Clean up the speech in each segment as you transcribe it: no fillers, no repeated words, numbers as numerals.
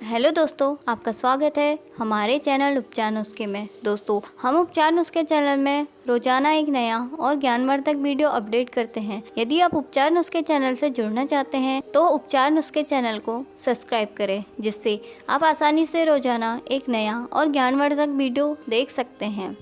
Hello दोस्तों, आपका स्वागत है हमारे चैनल उपचार नुस्खे में। दोस्तों, हम उपचार नुस्खे चैनल में रोजाना एक नया और ज्ञानवर्धक वीडियो अपडेट करते हैं। यदि आप उपचार नुस्खे चैनल से जुड़ना चाहते हैं तो उपचार नुस्खे चैनल को सब्सक्राइब करें, जिससे आप आसानी से रोजाना एक नया और ज्ञानवर्धक वीडियो देख सकते हैं।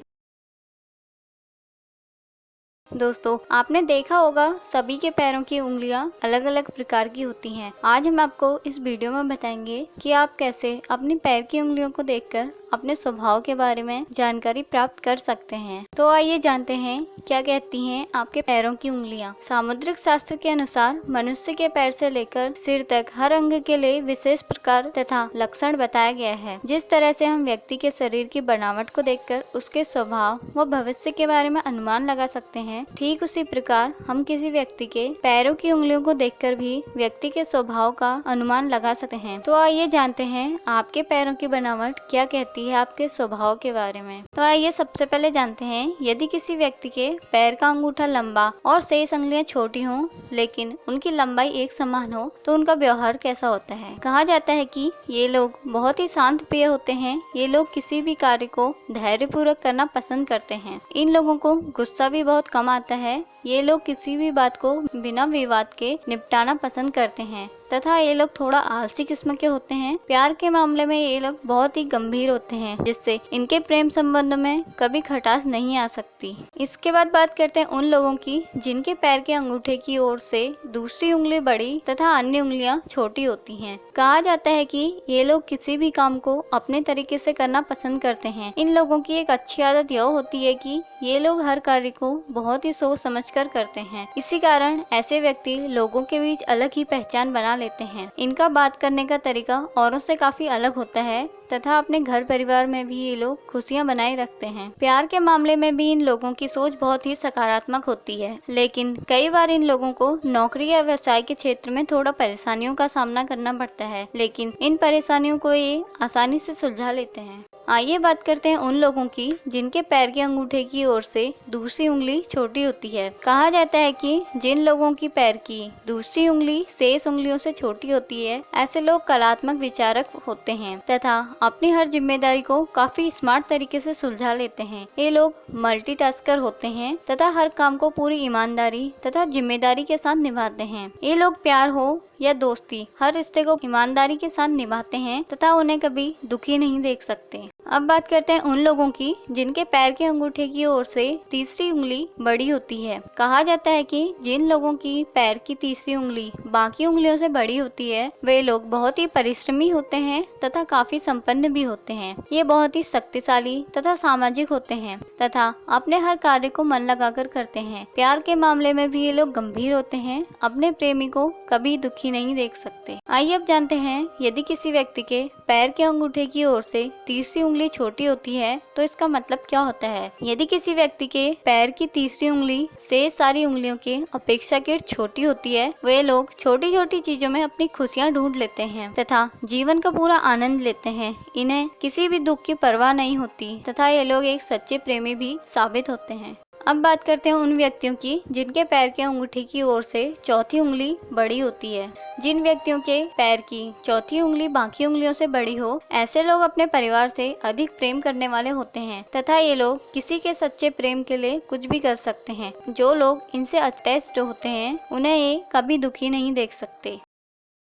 दोस्तों, आपने देखा होगा सभी के पैरों की उंगलियां अलग अलग प्रकार की होती हैं। आज हम आपको इस वीडियो में बताएंगे कि आप कैसे अपनी पैर की उंगलियों को देखकर अपने स्वभाव के बारे में जानकारी प्राप्त कर सकते हैं। तो आइए जानते हैं क्या कहती हैं आपके पैरों की उंगलियां। सामुद्रिक शास्त्र के अनुसार मनुष्य के पैर से लेकर सिर तक हर अंग के लिए विशेष प्रकार तथा लक्षण बताया गया है। जिस तरह से हम व्यक्ति के शरीर की बनावट को देखकर उसके स्वभाव व भविष्य के बारे में अनुमान लगा सकते हैं, ठीक उसी प्रकार हम किसी व्यक्ति के पैरों की उंगलियों को देखकर भी व्यक्ति के स्वभाव का अनुमान लगा सकते हैं। तो आइए जानते हैं आपके पैरों की बनावट क्या कहती है आपके स्वभाव के बारे में। तो आइए सबसे पहले जानते हैं, यदि किसी व्यक्ति के पैर का अंगूठा लंबा और शेष उंगलियां छोटी हों लेकिन उनकी लंबाई एक समान हो तो उनका व्यवहार कैसा होता है। कहा जाता है कि ये लोग बहुत ही शांत प्रिय होते हैं। ये लोग किसी भी कार्य को धैर्यपूर्वक करना पसंद करते हैं। इन लोगों को गुस्सा भी बहुत कम आता है। ये लोग किसी भी बात को बिना विवाद के निपटाना पसंद करते हैं तथा ये लोग थोड़ा आलसी किस्म के होते हैं। प्यार के मामले में ये लोग बहुत ही गंभीर होते हैं, जिससे इनके प्रेम संबंध में कभी खटास नहीं आ सकती। इसके बाद बात करते हैं उन लोगों की जिनके पैर के अंगूठे की ओर से दूसरी उंगली बड़ी तथा अन्य उंगलियां छोटी होती हैं। कहा जाता है कि ये लोग किसी भी काम को अपने तरीके से करना पसंद करते हैं। इन लोगों की एक अच्छी आदत यह होती है कि ये लोग हर कार्य को बहुत ही सोच समझ कर करते हैं। इसी कारण ऐसे व्यक्ति लोगों के बीच अलग ही पहचान बना लेते हैं। इनका बात करने का तरीका औरों से काफी अलग होता है तथा अपने घर परिवार में भी ये लोग खुशियां बनाए रखते हैं। प्यार के मामले में भी इन लोगों की सोच बहुत ही सकारात्मक होती है, लेकिन कई बार इन लोगों को नौकरी या व्यवसाय के क्षेत्र में थोड़ा परेशानियों का सामना करना पड़ता है, लेकिन इन परेशानियों को ये आसानी से सुलझा लेते हैं। आइए बात करते हैं उन लोगों की जिनके पैर के अंगूठे की ओर से दूसरी उंगली छोटी होती है। कहा जाता है कि जिन लोगों की पैर की दूसरी उंगली शेष उंगलियों से छोटी होती है, ऐसे लोग कलात्मक विचारक होते हैं तथा अपनी हर जिम्मेदारी को काफी स्मार्ट तरीके से सुलझा लेते हैं। ये लोग मल्टीटास्कर होते हैं तथा हर काम को पूरी ईमानदारी तथा जिम्मेदारी के साथ निभाते हैं। ये लोग प्यार हो या दोस्ती, हर रिश्ते को ईमानदारी के साथ निभाते हैं तथा उन्हें कभी दुखी नहीं देख सकते। अब बात करते हैं उन लोगों की जिनके पैर के अंगूठे की ओर से तीसरी उंगली बड़ी होती है। कहा जाता है कि जिन लोगों की पैर की तीसरी उंगली बाकी उंगलियों से बड़ी होती है, वे लोग बहुत ही परिश्रमी होते हैं तथा काफी संपन्न भी होते हैं। ये बहुत ही शक्तिशाली तथा सामाजिक होते हैं तथा अपने हर कार्य को मन लगाकर करते हैं। प्यार के मामले में भी ये लोग गंभीर होते हैं। अपने प्रेमी को कभी दुखी नहीं देख सकते। आइए अब जानते हैं, यदि किसी व्यक्ति के पैर के अंगूठे की ओर से तीसरी उंगली छोटी होती है तो इसका मतलब क्या होता है। यदि किसी व्यक्ति के पैर की तीसरी उंगली शेष सारी उंगलियों के अपेक्षाकृत छोटी होती है, वे लोग छोटी छोटी चीजों में अपनी खुशियां ढूंढ लेते हैं तथा जीवन का पूरा आनंद लेते हैं। इन्हें किसी भी दुख की परवाह नहीं होती तथा ये लोग एक सच्चे प्रेमी भी साबित होते हैं। अब बात करते हैं उन व्यक्तियों की जिनके पैर के अंगूठे की ओर से चौथी उंगली बड़ी होती है। जिन व्यक्तियों के पैर की चौथी उंगली बाकी उंगलियों से बड़ी हो, ऐसे लोग अपने परिवार से अधिक प्रेम करने वाले होते हैं तथा ये लोग किसी के सच्चे प्रेम के लिए कुछ भी कर सकते हैं। जो लोग इनसे अटैच्ड होते हैं, उन्हें ये कभी दुखी नहीं देख सकते।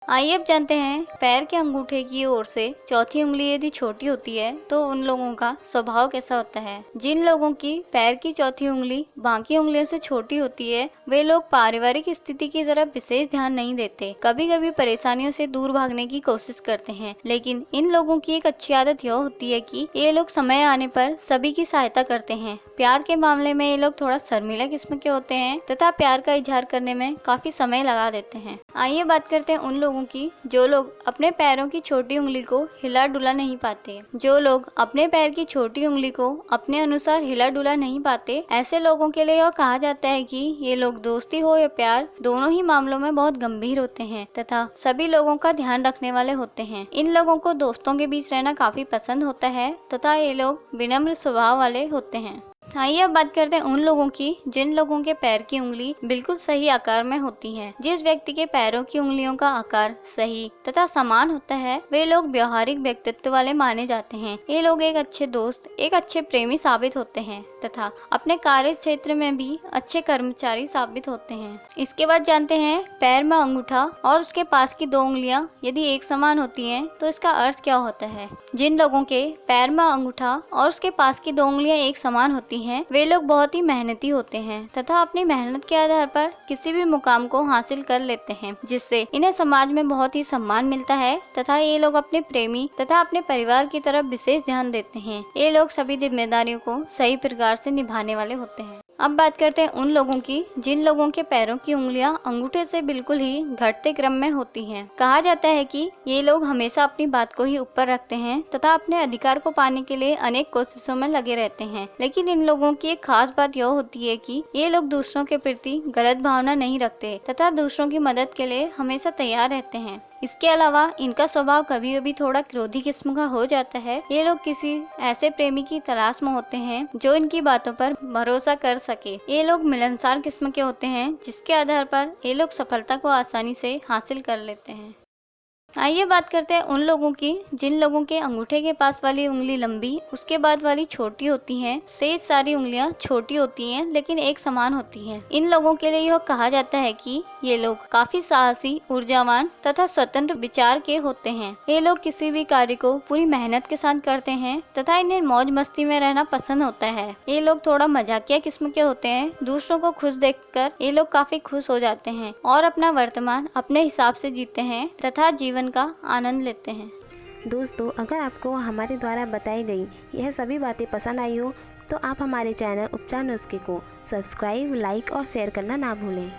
आइए अब जानते हैं, पैर के अंगूठे की ओर से चौथी उंगली यदि छोटी होती है तो उन लोगों का स्वभाव कैसा होता है। जिन लोगों की पैर की चौथी उंगली बाकी उंगलियों से छोटी होती है, वे लोग पारिवारिक स्थिति की तरफ विशेष ध्यान नहीं देते। कभी कभी परेशानियों से दूर भागने की कोशिश करते हैं, लेकिन इन लोगों की एक अच्छी आदत यह होती है कि ये लोग समय आने पर सभी की सहायता करते हैं। प्यार के मामले में ये लोग थोड़ा शर्मीला किस्म के होते हैं तथा प्यार का इजहार करने में काफी समय लगा देते हैं। आइए बात करते हैं उन लोगों की जो लोग अपने पैरों की छोटी उंगली को हिला डुला नहीं पाते। जो लोग अपने पैर की छोटी उंगली को अपने अनुसार हिला डुला नहीं पाते, ऐसे लोगों के लिए यह कहा जाता है कि ये लोग दोस्ती हो या प्यार, दोनों ही मामलों में बहुत गंभीर होते हैं तथा सभी लोगों का ध्यान रखने वाले होते हैं। इन लोगों को दोस्तों के बीच रहना काफी पसंद होता है तथा ये लोग विनम्र स्वभाव वाले होते हैं। आइए अब बात करते हैं उन लोगों की जिन लोगों के पैर की उंगली बिल्कुल सही आकार में होती है। जिस व्यक्ति के पैरों की उंगलियों का आकार सही तथा समान होता है वे लोग व्यवहारिक व्यक्तित्व वाले माने जाते हैं। ये लोग एक अच्छे दोस्त, एक अच्छे प्रेमी साबित होते हैं तथा अपने कार्य क्षेत्र में भी अच्छे कर्मचारी साबित होते हैं। इसके बाद जानते हैं पैर में अंगूठा और उसके पास की 2 उंगलियां यदि एक समान होती हैं तो इसका अर्थ क्या होता है। जिन लोगों के पैर में अंगूठा और उसके पास की 2 उंगलियां एक समान होती हैं वे लोग बहुत ही मेहनती होते हैं तथा अपनी मेहनत के आधार पर किसी भी मुकाम को हासिल कर लेते हैं, जिससे इन्हें समाज में बहुत ही सम्मान मिलता है तथा ये लोग अपने प्रेमी तथा अपने परिवार की तरफ विशेष ध्यान देते हैं। ये लोग सभी जिम्मेदारियों को सही प्रकार से निभाने वाले होते हैं। अब बात करते हैं उन लोगों की जिन लोगों के पैरों की उंगलियां अंगूठे से बिल्कुल ही घटते क्रम में होती हैं। कहा जाता है कि ये लोग हमेशा अपनी बात को ही ऊपर रखते हैं तथा अपने अधिकार को पाने के लिए अनेक कोशिशों में लगे रहते हैं। लेकिन इन लोगों की एक खास बात यह होती है कि ये लोग दूसरों के प्रति गलत भावना नहीं रखते तथा दूसरों की मदद के लिए हमेशा तैयार रहते हैं। इसके अलावा इनका स्वभाव कभी कभी थोड़ा क्रोधी किस्म का हो जाता है। ये लोग किसी ऐसे प्रेमी की तलाश में होते हैं जो इनकी बातों पर भरोसा कर सके। ये लोग मिलनसार किस्म के होते हैं जिसके आधार पर ये लोग सफलता को आसानी से हासिल कर लेते हैं। आइए बात करते हैं उन लोगों की जिन लोगों के अंगूठे के पास वाली उंगली लंबी उसके बाद वाली छोटी होती हैं। शेष सारी उंगलियां छोटी होती हैं लेकिन एक समान होती हैं। इन लोगों के लिए यह कहा जाता है कि ये लोग काफी साहसी, ऊर्जावान तथा स्वतंत्र विचार के होते हैं। ये लोग किसी भी कार्य को पूरी मेहनत के साथ करते हैं तथा इन्हें मौज मस्ती में रहना पसंद होता है। ये लोग थोड़ा मजाकिया किस्म के होते हैं। दूसरों को खुश देखकर ये लोग काफी खुश हो जाते हैं और अपना वर्तमान अपने हिसाब से जीते हैं तथा जीवन का आनंद लेते हैं। दोस्तों, अगर आपको हमारे द्वारा बताई गई यह सभी बातें पसंद आई हो तो आप हमारे चैनल उपचार नुस्खे को सब्सक्राइब, लाइक और शेयर करना ना भूलें।